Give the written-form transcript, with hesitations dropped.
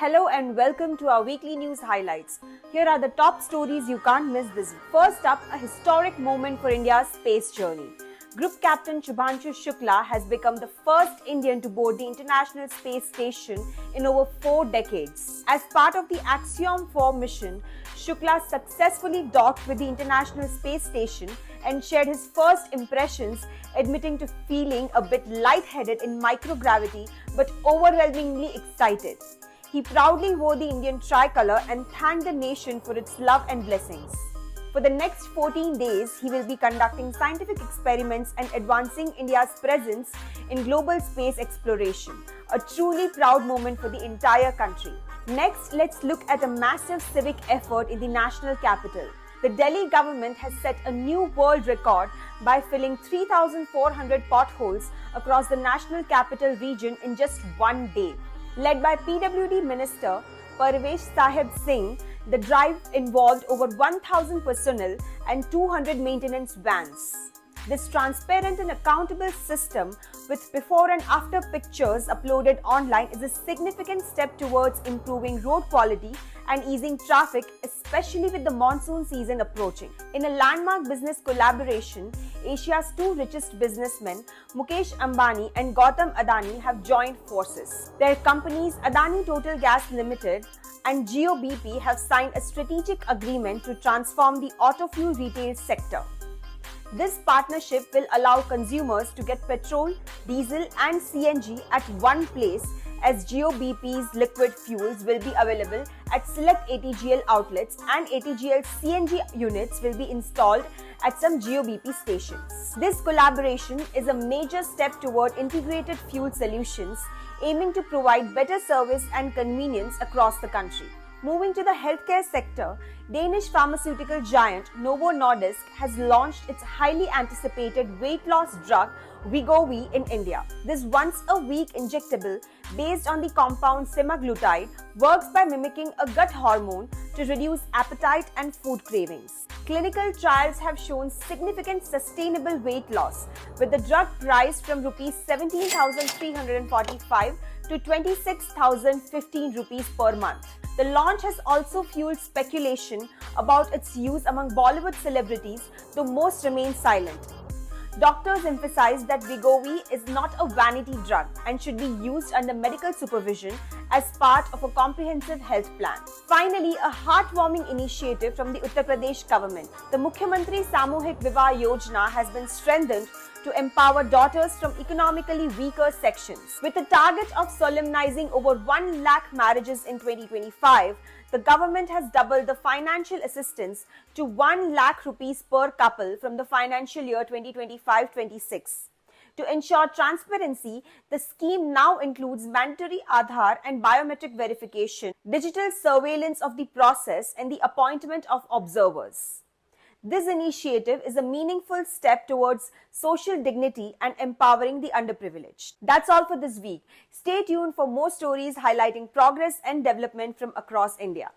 Hello and welcome to our weekly news highlights. Here are the top stories you can't miss this week. First up, a historic moment for India's space journey. Group Captain Shubhanshu Shukla has become the first Indian to board the International Space Station in over 4 decades. As part of the Axiom 4 mission, Shukla successfully docked with the International Space Station and shared his first impressions, admitting to feeling a bit lightheaded in microgravity but overwhelmingly excited. He proudly wore the Indian tricolour and thanked the nation for its love and blessings. For the next 14 days, he will be conducting scientific experiments and advancing India's presence in global space exploration, a truly proud moment for the entire country. Next, let's look at a massive civic effort in the national capital. The Delhi government has set a new world record by filling 3,400 potholes across the national capital region in just one day. Led by PWD Minister Parvesh Sahib Singh, the drive involved over 1,000 personnel and 200 maintenance vans. This transparent and accountable system with before and after pictures uploaded online is a significant step towards improving road quality and easing traffic, especially with the monsoon season approaching. In a landmark business collaboration, Asia's two richest businessmen, Mukesh Ambani and Gautam Adani, have joined forces. Their companies Adani Total Gas Limited and Jio BP have signed a strategic agreement to transform the auto fuel retail sector. This partnership will allow consumers to get petrol, diesel and CNG at one place, as Jio BP's liquid fuels will be available at select ATGL outlets and ATGL CNG units will be installed at some Jio BP stations. This collaboration is a major step toward integrated fuel solutions, aiming to provide better service and convenience across the country. Moving to the healthcare sector, Danish pharmaceutical giant Novo Nordisk has launched its highly anticipated weight loss drug Wegovy in India. This once-a-week injectable based on the compound semaglutide works by mimicking a gut hormone to reduce appetite and food cravings. Clinical trials have shown significant sustainable weight loss, with the drug priced from Rs 17,345 to 26,015 rupees per month. The launch has also fueled speculation about its use among Bollywood celebrities, though most remain silent. Doctors emphasize that Wegovy is not a vanity drug and should be used under medical supervision as part of a comprehensive health plan. Finally, a heartwarming initiative from the Uttar Pradesh government. The Mukhyamantri Samuhik Vivah Yojana has been strengthened to empower daughters from economically weaker sections. With a target of solemnizing over 1 lakh marriages in 2025, the government has doubled the financial assistance to 1 lakh rupees per couple from the financial year 2025-26. To ensure transparency, the scheme now includes mandatory Aadhaar and biometric verification, digital surveillance of the process, and the appointment of observers. This initiative is a meaningful step towards social dignity and empowering the underprivileged. That's all for this week. Stay tuned for more stories highlighting progress and development from across India.